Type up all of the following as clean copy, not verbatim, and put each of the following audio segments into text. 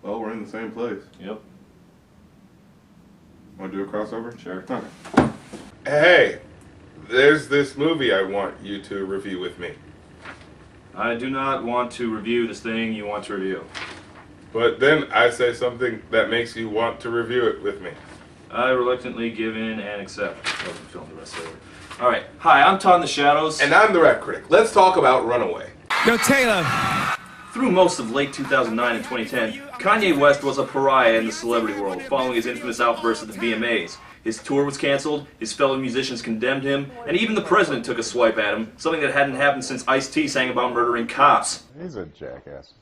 Well, we're in the same place. Yep. Want to do a crossover? Sure. Okay. Hey, there's this movie I want you to review with me. I do not want to review this thing you want to review. But then I say something that makes you want to review it with me. I reluctantly give in and accept. Oh, film the rest later. Alright, hi, I'm Todd in the Shadows. And I'm the Rap Critic. Let's talk about Runaway. Yo, Taylor! Through most of late 2009 and 2010, Kanye West was a pariah in the celebrity world, following his infamous outburst at the VMAs. His tour was canceled, his fellow musicians condemned him, and even the president took a swipe at him, something that hadn't happened since Ice-T sang about murdering cops. He's a jackass.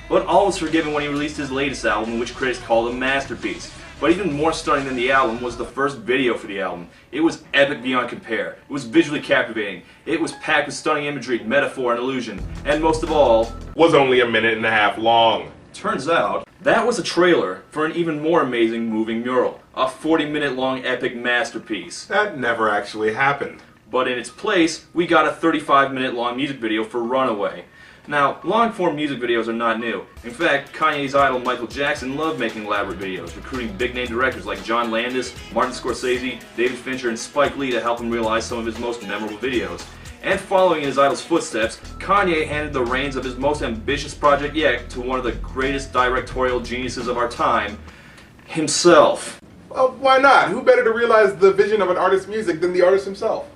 But all was forgiven when he released his latest album, which critics called a masterpiece. But even more stunning than the album was the first video for the album. It was epic beyond compare. It was visually captivating. It was packed with stunning imagery, metaphor, and illusion. And most of all, was only 1.5 minutes long. Turns out, that was a trailer for an even more amazing moving mural. A 40-minute long epic masterpiece. That never actually happened. But in its place, we got a 35-minute long music video for Runaway. Now, long-form music videos are not new. In fact, Kanye's idol Michael Jackson loved making elaborate videos, recruiting big-name directors like John Landis, Martin Scorsese, David Fincher, and Spike Lee to help him realize some of his most memorable videos. And following in his idol's footsteps, Kanye handed the reins of his most ambitious project yet to one of the greatest directorial geniuses of our time, himself. Well, why not? Who better to realize the vision of an artist's music than the artist himself?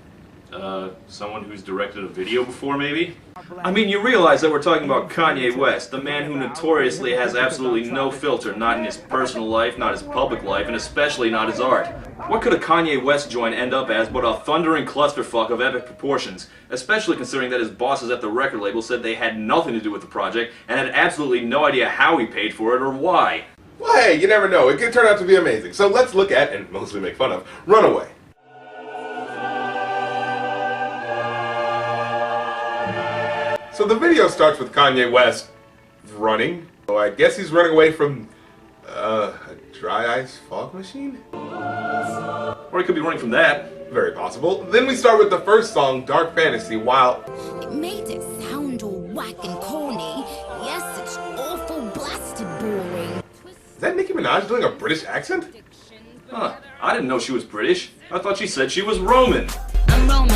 Someone who's directed a video before, maybe? I mean, you realize that we're talking about Kanye West, the man who notoriously has absolutely no filter, not in his personal life, not his public life, and especially not his art. What could a Kanye West joint end up as but a thundering clusterfuck of epic proportions, especially considering that his bosses at the record label said they had nothing to do with the project and had absolutely no idea how he paid for it or why. Well, hey, you never know. It could turn out to be amazing. So let's look at, and mostly make fun of, Runaway. So the video starts with Kanye West running. So I guess he's running away from a dry ice fog machine? Or he could be running from that. Very possible. Then we start with the first song, Dark Fantasy, while... It made it sound all whack and corny. Yes, it's awful blasted boring. Is that Nicki Minaj doing a British accent? Huh. I didn't know she was British. I thought she said she was Roman. I'm Roman.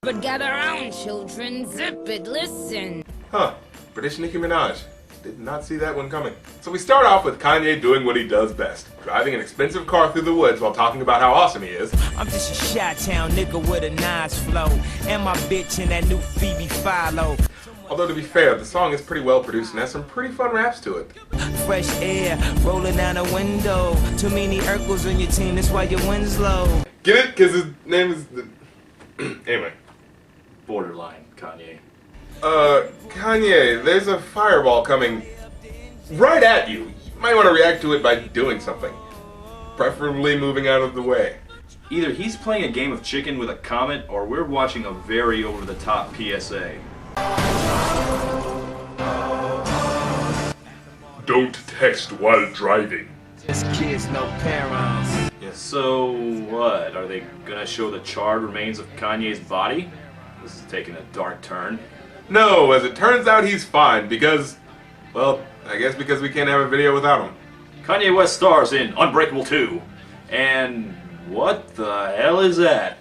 But gather round, children, zip it, listen. Huh. British Nicki Minaj. Did not see that one coming. So we start off with Kanye doing what he does best. Driving an expensive car through the woods while talking about how awesome he is. I'm just a Chi-Town nigga with a nice flow. And my bitch in that new Phoebe Philo. Although to be fair, the song is pretty well produced and has some pretty fun raps to it. Fresh air rolling down the window. Too many Urkels on your team, that's why your wind's low. Get it? Because his name is... Anyway. Borderline, Kanye. Kanye, there's a fireball coming right at you. You might want to react to it by doing something. Preferably moving out of the way. Either he's playing a game of chicken with a comet, or we're watching a very over-the-top PSA. Don't text while driving. Just kids, no parents. Yeah, so what? Are they gonna show the charred remains of Kanye's body? This is taking a dark turn. No, as it turns out he's fine because, well, I guess because we can't have a video without him. Kanye West stars in Unbreakable 2. And what the hell is that?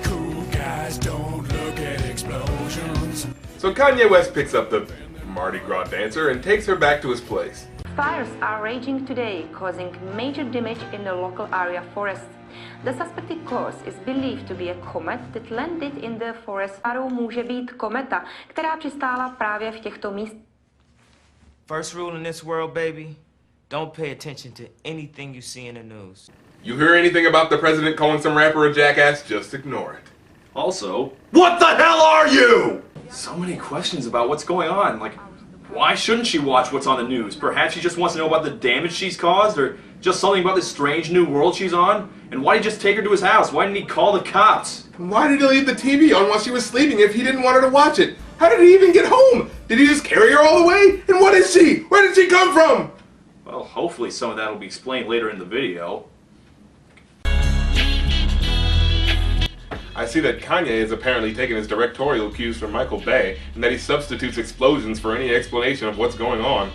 Cool guys don't look at explosions. So Kanye West picks up the Mardi Gras dancer and takes her back to his place. Fires are raging today, causing major damage in the local area forest. The suspected cause is believed to be a comet that landed in the forest. Farou může být kometa, která přistála právě v těchto místech. First rule in this world, baby, don't pay attention to anything you see in the news. You hear anything about the president calling some rapper a jackass, just ignore it. Also, what the hell are you? So many questions about what's going on. Like, why shouldn't she watch what's on the news? Perhaps she just wants to know about the damage she's caused, or just something about this strange new world she's on? And why did he just take her to his house? Why didn't he call the cops? Why did he leave the TV on while she was sleeping if he didn't want her to watch it? How did he even get home? Did he just carry her all the way? And what is she? Where did she come from? Well, hopefully some of that will be explained later in the video. I see that Kanye has apparently taken his directorial cues from Michael Bay, and that he substitutes explosions for any explanation of what's going on.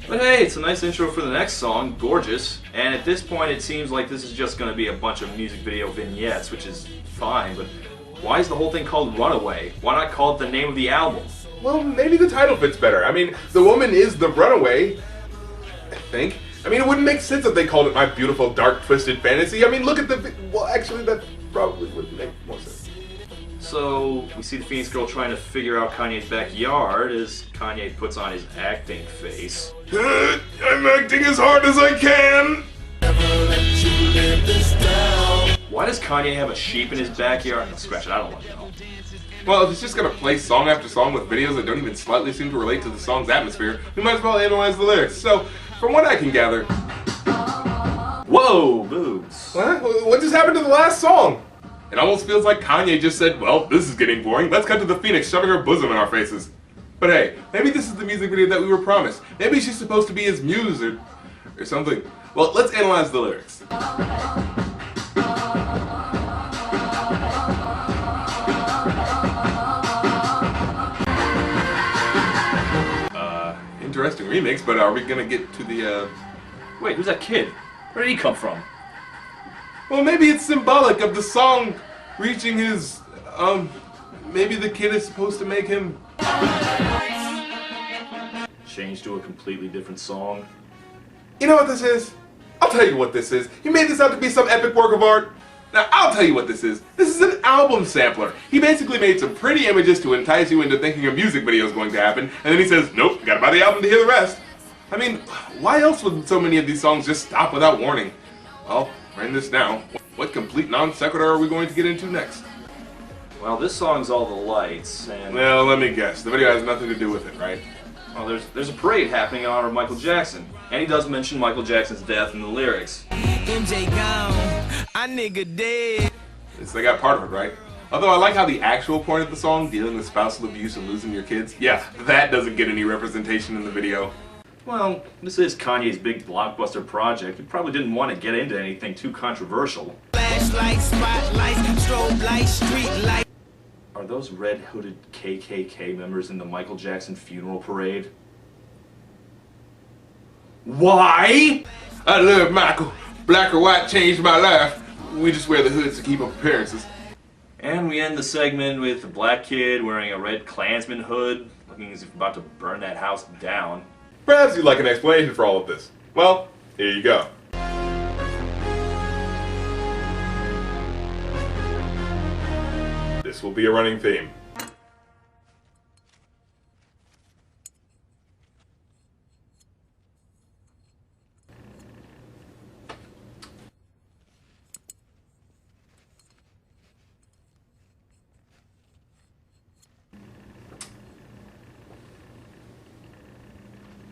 But hey, it's a nice intro for the next song, Gorgeous, and at this point it seems like this is just going to be a bunch of music video vignettes, which is fine, but why is the whole thing called Runaway? Why not call it the name of the album? Well, maybe the title fits better. I mean, the woman is the runaway, I think. I mean, it wouldn't make sense if they called it My Beautiful Dark Twisted Fantasy. I mean, look at the... Well, actually, that probably would make more sense. So, we see the Phoenix Girl trying to figure out Kanye's backyard as Kanye puts on his acting face. I'm acting as hard as I can! Why does Kanye have a sheep in his backyard? No, scratch it, I don't want to know. Well, if it's just gonna play song after song with videos that don't even slightly seem to relate to the song's atmosphere, we might as well analyze the lyrics. So, from what I can gather... Whoa, boobs. What just happened to the last song? It almost feels like Kanye just said, well, this is getting boring, let's cut to the Phoenix shoving her bosom in our faces. But hey, maybe this is the music video that we were promised. Maybe she's supposed to be his muse or something. Well, let's analyze the lyrics. Interesting remix, but are we gonna get to the, Wait, who's that kid? Where did he come from? Well, maybe it's symbolic of the song reaching his, maybe the kid is supposed to make him... Change to a completely different song? You know what this is? I'll tell you what this is. You made this out to be some epic work of art. Now, I'll tell you what this is. This is an album sampler. He basically made some pretty images to entice you into thinking a music video is going to happen, and then he says, nope, gotta buy the album to hear the rest. I mean, why else would so many of these songs just stop without warning? Well, we're in this now. What complete non sequitur are we going to get into next? Well, this song's All the Lights, and... Well, let me guess. The video has nothing to do with it, right? Well, there's a parade happening in honor of Michael Jackson, and he does mention Michael Jackson's death in the lyrics. MJ gone, I nigga dead. At least they got part of it, right? Although I like how the actual point of the song, dealing with spousal abuse and losing your kids, yeah, that doesn't get any representation in the video. Well, this is Kanye's big blockbuster project. He probably didn't want to get into anything too controversial. Flashlights, spotlights, strobe lights, street lights. Are those red-hooded KKK members in the Michael Jackson funeral parade? Why? I love Michael. Black or white changed my life. We just wear the hoods to keep up appearances. And we end the segment with a black kid wearing a red Klansman hood, looking as if about to burn that house down. Perhaps you'd like an explanation for all of this. Well, here you go. This will be a running theme.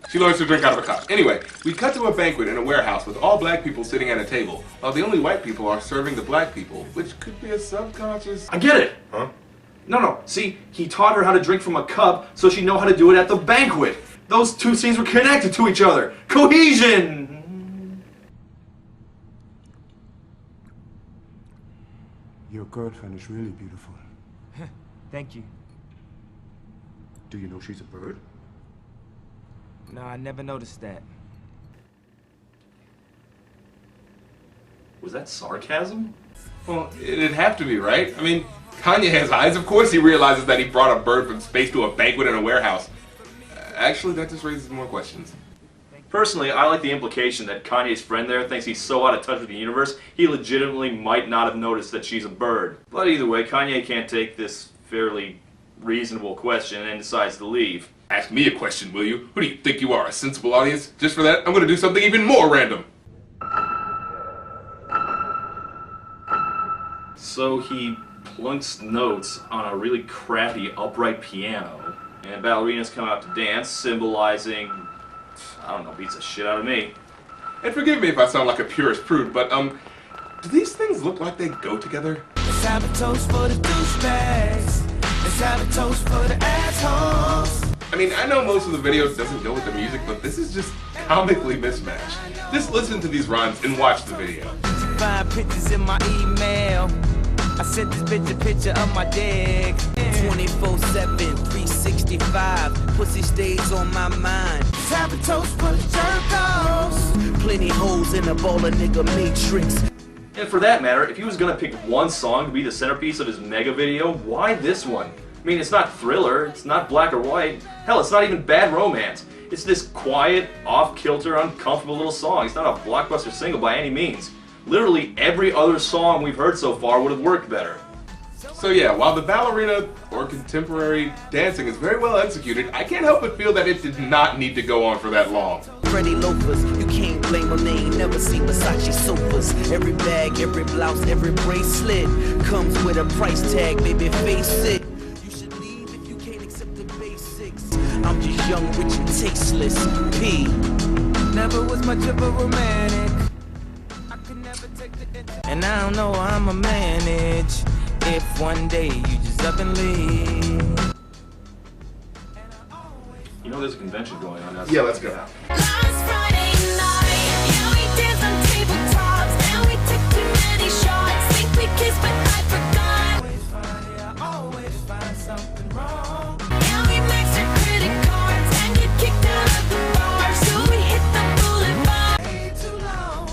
She lowers her drink out of a cup. Anyway, we cut to a banquet in a warehouse with all black people sitting at a table, while the only white people are serving the black people, which could be a subconscious... I get it! Huh? No, see, he taught her how to drink from a cup so she'd know how to do it at the banquet. Those two scenes were connected to each other. Cohesion! Your girlfriend is really beautiful. Thank you. Do you know she's a bird? No, I never noticed that. Was that sarcasm? Well, it'd have to be, right? I mean, Kanye has eyes. Of course he realizes that he brought a bird from space to a banquet in a warehouse. Actually, that just raises more questions. Personally, I like the implication that Kanye's friend there thinks he's so out of touch with the universe, he legitimately might not have noticed that she's a bird. But either way, Kanye can't take this fairly reasonable question and decides to leave. Ask me a question, will you? Who do you think you are, a sensible audience? Just for that, I'm gonna do something even more random. So he plunks notes on a really crappy upright piano, and ballerinas come out to dance, symbolizing, I don't know, beats the shit out of me. And forgive me if I sound like a purist prude, but, do these things look like they go together? Let's have a toast for the douchebags. Let's have a toast for the assholes. I mean, I know most of the video doesn't go with the music, but this is just comically mismatched. Just listen to these rhymes and watch the video. 5 pictures in my email. I sent this bitch a picture of my dick. 24/7, 365. Pussy stays on my mind. Sabotage for the jerk-offs. Plenty holes in a baller nigga matrix. And for that matter, if he was gonna pick one song to be the centerpiece of his mega video, why this one? I mean, it's not Thriller, it's not Black or White, hell, it's not even Bad Romance. It's this quiet, off-kilter, uncomfortable little song. It's not a blockbuster single by any means. Literally every other song we've heard so far would have worked better. So yeah, while the ballerina or contemporary dancing is very well executed, I can't help but feel that it did not need to go on for that long. Freddie loafers, you can't blame them, they ain't never seen Versace sofas. Every bag, every blouse, every bracelet comes with a price tag, baby, face it. You should leave if you can't accept the basics. I'm just young, rich, and tasteless. P. Never was much of a romantic. I could never take the and I don't know how I'ma manage if one day you just up and leave. You know there's a convention going on outside. Yeah, let's go. Last Friday night, yeah, we danced on tabletops, and we took too many shots. Think we kissed, but I forgot. I always find something wrong. Yeah, we maxed our credit cards and get kicked out of the bar, so we hit the boulevard. Way too long.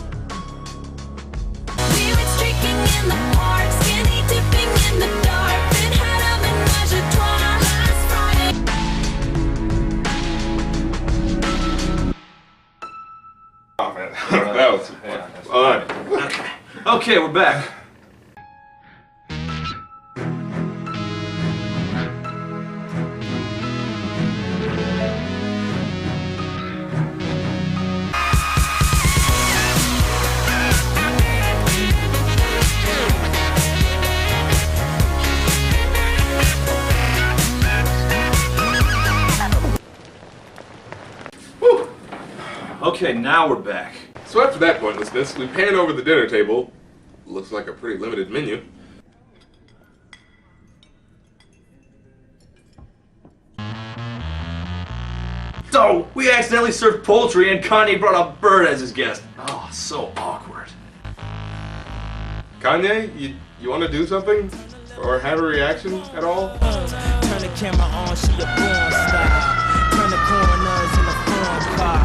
We went streaking in the park, skinny dipping in the dark, then had a menage a trois last Friday. Oh man, that was fun. Okay, we're back. Whew. Okay, now we're back. So after that pointlessness, we pan over the dinner table. Looks like a pretty limited menu. Oh, we accidentally served poultry and Kanye brought a bird as his guest. Oh, so awkward. Kanye, you want to do something? Or have a reaction at all? Turn the camera on, she a porn star. Turn the coroners in a foreign car.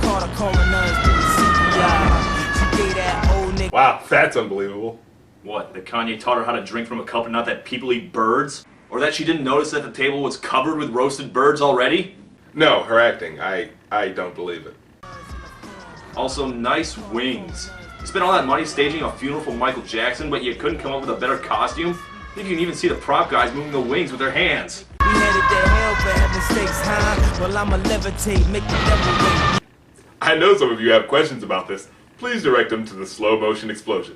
Call the coroners to the CPR. She gave that old nigga. Wow, that's unbelievable. What, that Kanye taught her how to drink from a cup and not that people eat birds? Or that she didn't notice that the table was covered with roasted birds already? No, her acting. I don't believe it. Also, nice wings. You spent all that money staging a funeral for Michael Jackson, but you couldn't come up with a better costume? I think you can even see the prop guys moving the wings with their hands. We headed to hell for having stakes high. Well, I'ma levitate, make the devil wait. I know some of you have questions about this. Please direct them to the slow motion explosion.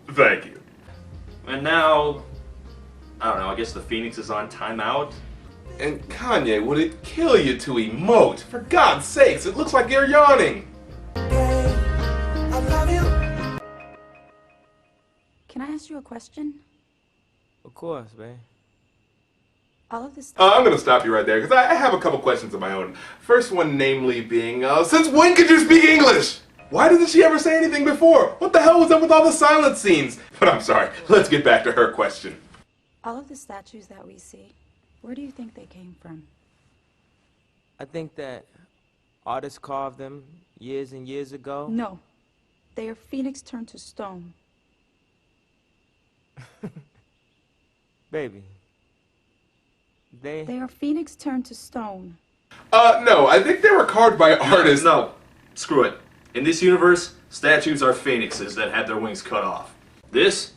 Thank you. And now, I don't know, I guess the Phoenix is on timeout? And Kanye, would it kill you to emote? For God's sakes, it looks like you're yawning. I love you. Can I ask you a question? Of course, man. All of this I'm gonna stop you right there, because I have a couple questions of my own. First one namely being, since when could you speak English? Why doesn't she ever say anything before? What the hell was up with all the silent scenes? But I'm sorry, let's get back to her question. all of the statues that we see, where do you think they came from? I think that artists carved them years and years ago. No. They are phoenix turned to stone. Baby. They are phoenix turned to stone. No, I think they were carved by artists. No, screw it. In this universe, statues are phoenixes that had their wings cut off. This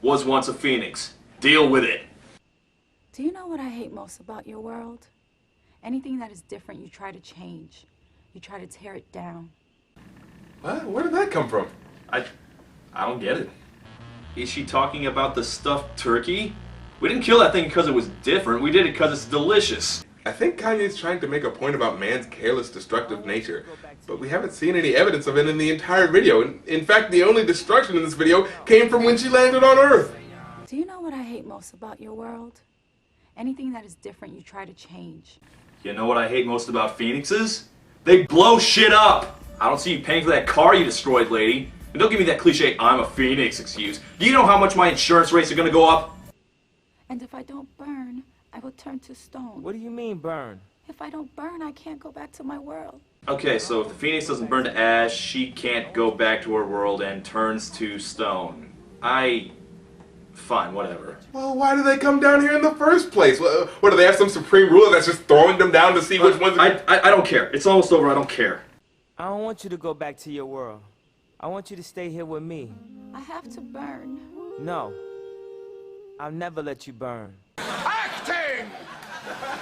was once a phoenix. Deal with it. Do you know what I hate most about your world? Anything that is different, you try to change. You try to tear it down. What? Where did that come from? I don't get it. Is she talking about the stuffed turkey? We didn't kill that thing because it was different. We did it because it's delicious. I think Kanye's trying to make a point about man's careless, destructive nature, but we haven't seen any evidence of it in the entire video. In fact, the only destruction in this video came from when she landed on Earth. Do you know what I hate most about your world? Anything that is different, you try to change. You know what I hate most about phoenixes? They blow shit up. I don't see you paying for that car you destroyed, lady. And don't give me that cliche "I'm a phoenix" excuse. Do you know how much my insurance rates are gonna go up? And if I don't burn, I will turn to stone. What do you mean, burn? If I don't burn, I can't go back to my world. Okay, so if the phoenix doesn't burn to ash, she can't go back to her world and turns to stone. Fine, whatever. Well, why do they come down here in the first place? What do they have, some supreme ruler that's just throwing them down to see which ones? I don't care. It's almost over. I don't care. I don't want you to go back to your world. I want you to stay here with me. I have to burn. No. I'll never let you burn. Acting!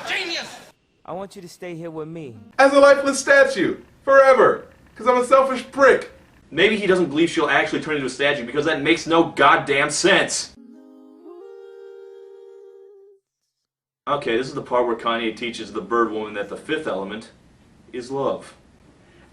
Genius! I want you to stay here with me. As a lifeless statue, forever. Because I'm a selfish prick. Maybe he doesn't believe she'll actually turn into a statue because that makes no goddamn sense. Okay, this is the part where Kanye teaches the bird woman that the fifth element is love.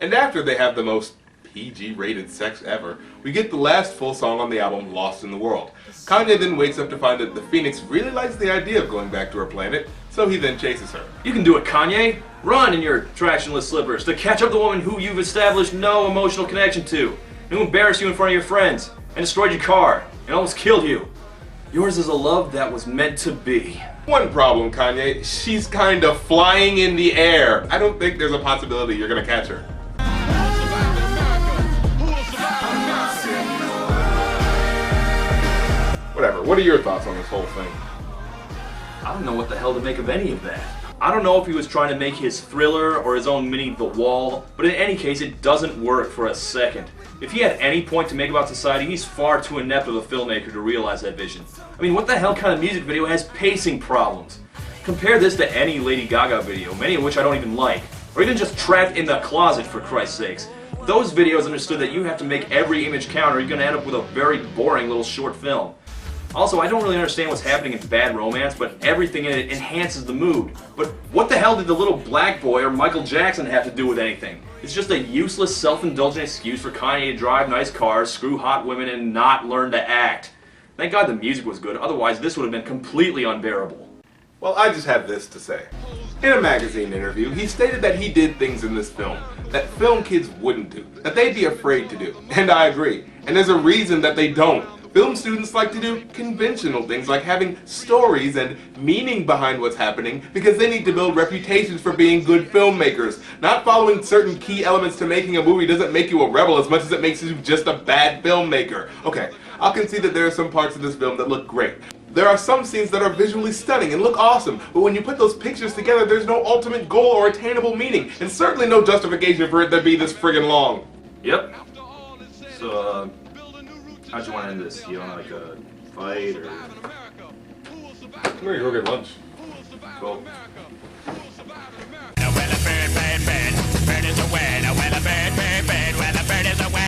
And after they have the most PG-rated sex ever, we get the last full song on the album, Lost in the World. Kanye then wakes up to find that the Phoenix really likes the idea of going back to her planet, so he then chases her. You can do it, Kanye. Run in your tractionless slippers to catch up the woman who you've established no emotional connection to, and who embarrassed you in front of your friends, and destroyed your car, and almost killed you. Yours is a love that was meant to be. One problem, Kanye. She's kind of flying in the air. I don't think there's a possibility you're gonna catch her. Whatever, what are your thoughts on this whole thing? I don't know what the hell to make of any of that. I don't know if he was trying to make his Thriller or his own mini The Wall, but in any case, it doesn't work for a second. If he had any point to make about society, he's far too inept of a filmmaker to realize that vision. I mean, what the hell kind of music video has pacing problems? Compare this to any Lady Gaga video, many of which I don't even like, or even just Trapped in the Closet, for Christ's sakes. Those videos understood that you have to make every image count or you're going to end up with a very boring little short film. Also, I don't really understand what's happening in Bad Romance, but everything in it enhances the mood. But what the hell did the little black boy or Michael Jackson have to do with anything? It's just a useless, self-indulgent excuse for Kanye to drive nice cars, screw hot women, and not learn to act. Thank God the music was good, otherwise this would have been completely unbearable. Well, I just have this to say. In a magazine interview, he stated that he did things in this film that film kids wouldn't do, that they'd be afraid to do. And I agree. And there's a reason that they don't. Film students like to do conventional things like having stories and meaning behind what's happening because they need to build reputations for being good filmmakers. Not following certain key elements to making a movie doesn't make you a rebel as much as it makes you just a bad filmmaker. Okay, I'll concede that there are some parts of this film that look great. There are some scenes that are visually stunning and look awesome, but when you put those pictures together, there's no ultimate goal or attainable meaning, and certainly no justification for it to be this friggin' long. Yep. So, how'd you want to end this? You want like a fight or? We're gonna go get lunch. Cool.